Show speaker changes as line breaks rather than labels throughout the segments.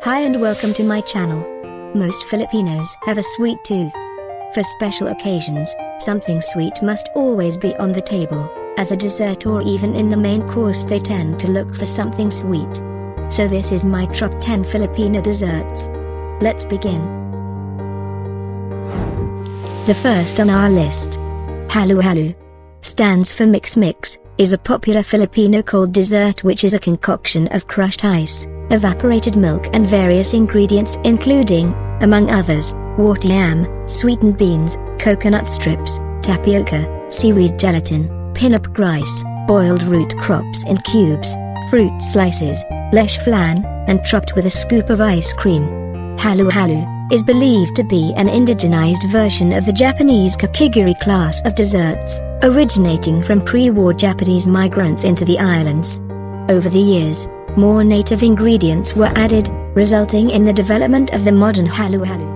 Hi and welcome to my channel. Most Filipinos have a sweet tooth. For special occasions, something sweet must always be on the table. As a dessert or even in the main course they tend to look for something sweet. So this is my top 10 Filipino desserts. Let's begin. The first on our list, halo-halo, stands for mix-mix, is a popular Filipino cold dessert which is a concoction of crushed ice, evaporated milk and various ingredients including, among others, water yam, sweetened beans, coconut strips, tapioca, seaweed gelatin, pinup rice, boiled root crops in cubes, fruit slices, leche flan, and topped with a scoop of ice cream. Halo-halo is believed to be an indigenized version of the Japanese kakigiri class of desserts, originating from pre-war Japanese migrants into the islands. Over the years, more native ingredients were added, resulting in the development of the modern halo-halo.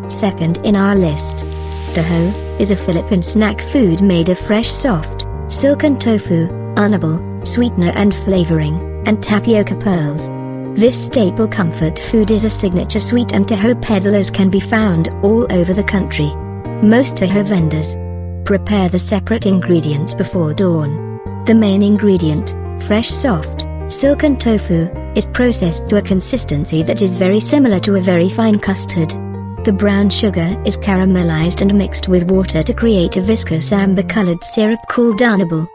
Second in our list, taho, is a Philippine snack food made of fresh soft, silken tofu, unable, sweetener and flavoring, and tapioca pearls. This staple comfort food is a signature sweet and taho peddlers can be found all over the country. Most taho vendors prepare the separate ingredients before dawn. The main ingredient, fresh soft, silken tofu, is processed to a consistency that is very similar to a very fine custard. The brown sugar is caramelized and mixed with water to create a viscous amber-colored syrup called unable.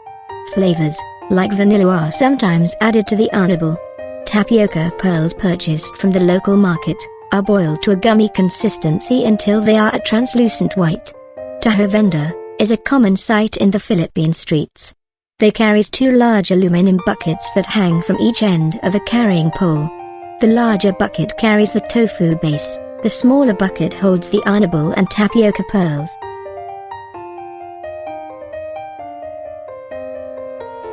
Flavors, like vanilla, are sometimes added to the unable. Tapioca pearls purchased from the local market are boiled to a gummy consistency until they are a translucent white. Taho vendor is a common sight in the Philippine streets. They carries two large aluminum buckets that hang from each end of a carrying pole. The larger bucket carries the tofu base, the smaller bucket holds the unable and tapioca pearls.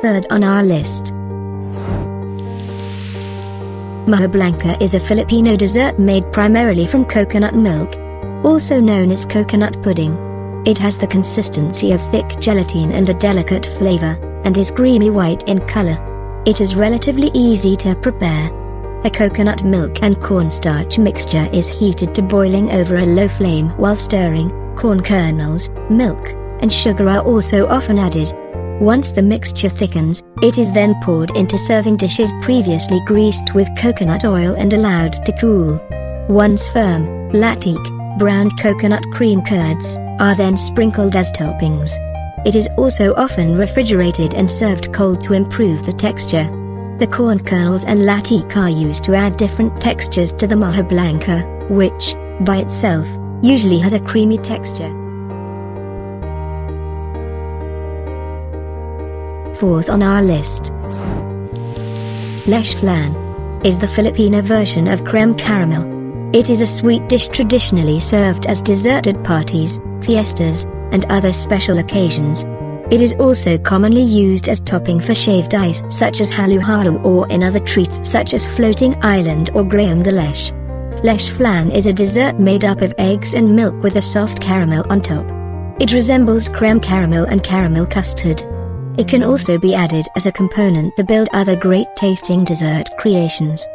Third on our list, Maho Blanca is a Filipino dessert made primarily from coconut milk, also known as coconut pudding. It has the consistency of thick gelatin and a delicate flavor, and is creamy white in color. It is relatively easy to prepare. A coconut milk and cornstarch mixture is heated to boiling over a low flame while stirring. Corn kernels, milk, and sugar are also often added. Once the mixture thickens, it is then poured into serving dishes previously greased with coconut oil and allowed to cool. Once firm, latik, browned coconut cream curds are then sprinkled as toppings. It is also often refrigerated and served cold to improve the texture. The corn kernels and latik are used to add different textures to the Maho Blanca, which, by itself, usually has a creamy texture. Fourth on our list, leche flan is the Filipino version of creme caramel. It is a sweet dish traditionally served as dessert at parties, fiestas, and other special occasions. It is also commonly used as topping for shaved ice such as halo-halo or in other treats such as floating island or graham de leche. Leche flan is a dessert made up of eggs and milk with a soft caramel on top. It resembles creme caramel and caramel custard. It can also be added as a component to build other great-tasting dessert creations.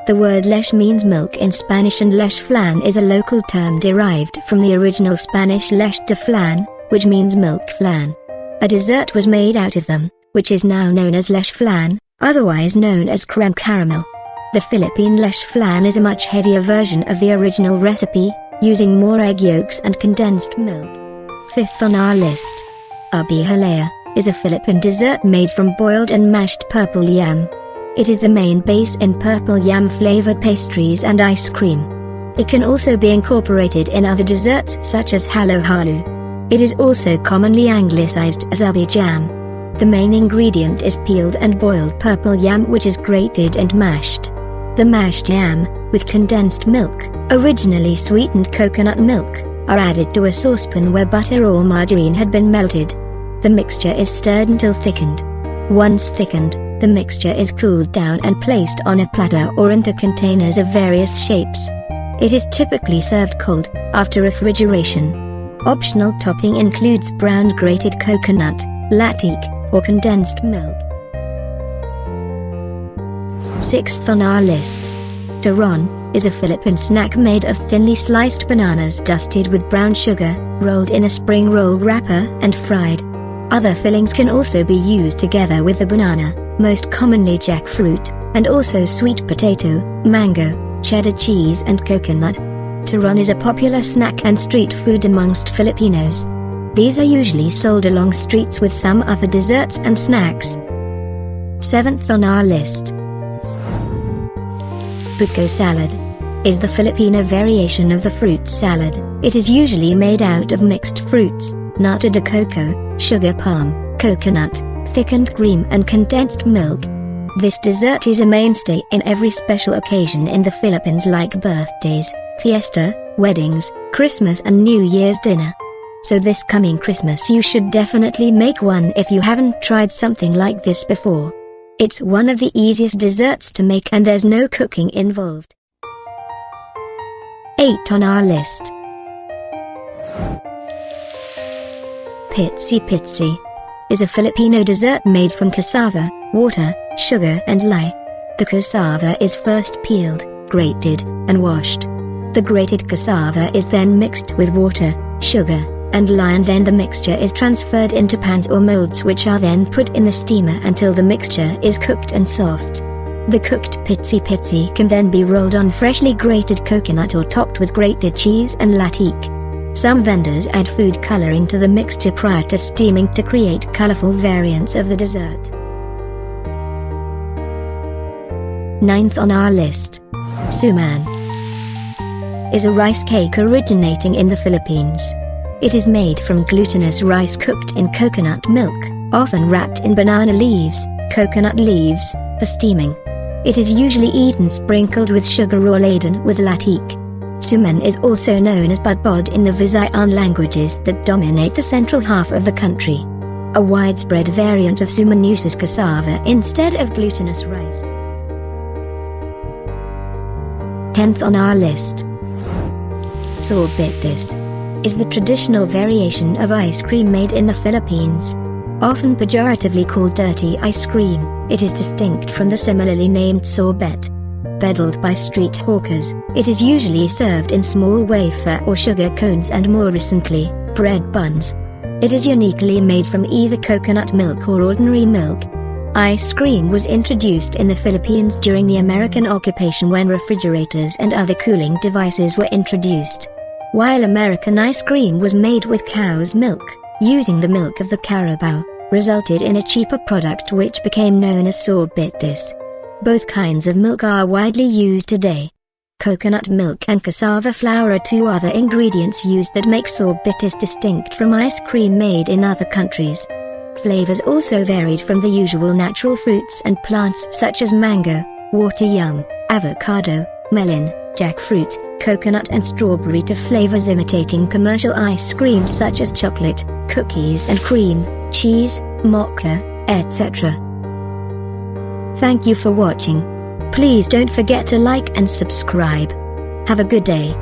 The word leche means milk in Spanish and leche flan is a local term derived from the original Spanish leche de flan, which means milk flan. A dessert was made out of them, which is now known as leche flan, otherwise known as creme caramel. The Philippine leche flan is a much heavier version of the original recipe, using more egg yolks and condensed milk. Fifth on our list, ubi halaya is a Philippine dessert made from boiled and mashed purple yam. It is the main base in purple yam-flavored pastries and ice cream. It can also be incorporated in other desserts such as halo-halo. It is also commonly anglicized as ubi jam. The main ingredient is peeled and boiled purple yam which is grated and mashed. The mashed yam, with condensed milk, originally sweetened coconut milk, are added to a saucepan where butter or margarine had been melted. The mixture is stirred until thickened. Once thickened, the mixture is cooled down and placed on a platter or into containers of various shapes. It is typically served cold, after refrigeration. Optional topping includes browned grated coconut, latik, or condensed milk. Sixth on our list, Turon is a Philippine snack made of thinly sliced bananas dusted with brown sugar, rolled in a spring roll wrapper and fried. Other fillings can also be used together with the banana, most commonly jackfruit, and also sweet potato, mango, cheddar cheese and coconut. Turon is a popular snack and street food amongst Filipinos. These are usually sold along streets with some other desserts and snacks. 7th on our list. Buko salad is the Filipino variation of the fruit salad. It is usually made out of mixed fruits, nata de coco, sugar palm, coconut, thickened cream and condensed milk. This dessert is a mainstay in every special occasion in the Philippines like birthdays, fiesta, weddings, Christmas and New Year's dinner. So this coming Christmas you should definitely make one if you haven't tried something like this before. It's one of the easiest desserts to make and there's no cooking involved. 8 on our list. Pitsi pitsi is a Filipino dessert made from cassava, water, sugar and lye. The cassava is first peeled, grated, and washed. The grated cassava is then mixed with water, sugar, and lye and then the mixture is transferred into pans or molds which are then put in the steamer until the mixture is cooked and soft. The cooked pitsi pitsi can then be rolled on freshly grated coconut or topped with grated cheese and latique. Some vendors add food coloring to the mixture prior to steaming to create colorful variants of the dessert. 9th on our list. Suman is a rice cake originating in the Philippines. It is made from glutinous rice cooked in coconut milk, often wrapped in banana leaves, coconut leaves, for steaming. It is usually eaten sprinkled with sugar or laden with latique. Suman is also known as budbod in the Visayan languages that dominate the central half of the country. A widespread variant of suman uses cassava instead of glutinous rice. 10th on our list. Sorbetes is the traditional variation of ice cream made in the Philippines. Often pejoratively called dirty ice cream, it is distinct from the similarly named sorbet. Peddled by street hawkers, it is usually served in small wafer or sugar cones and more recently, bread buns. It is uniquely made from either coconut milk or ordinary milk. Ice cream was introduced in the Philippines during the American occupation when refrigerators and other cooling devices were introduced. While American ice cream was made with cow's milk, using the milk of the carabao, resulted in a cheaper product which became known as sorbetes. Both kinds of milk are widely used today. Coconut milk and cassava flour are two other ingredients used that make sorbetes distinct from ice cream made in other countries. Flavors also varied from the usual natural fruits and plants such as mango, water yam, avocado, melon, jackfruit, coconut and strawberry to flavors imitating commercial ice cream such as chocolate, cookies and cream, cheese, mocha, etc. Thank you for watching. Please don't forget to like and subscribe. Have a good day.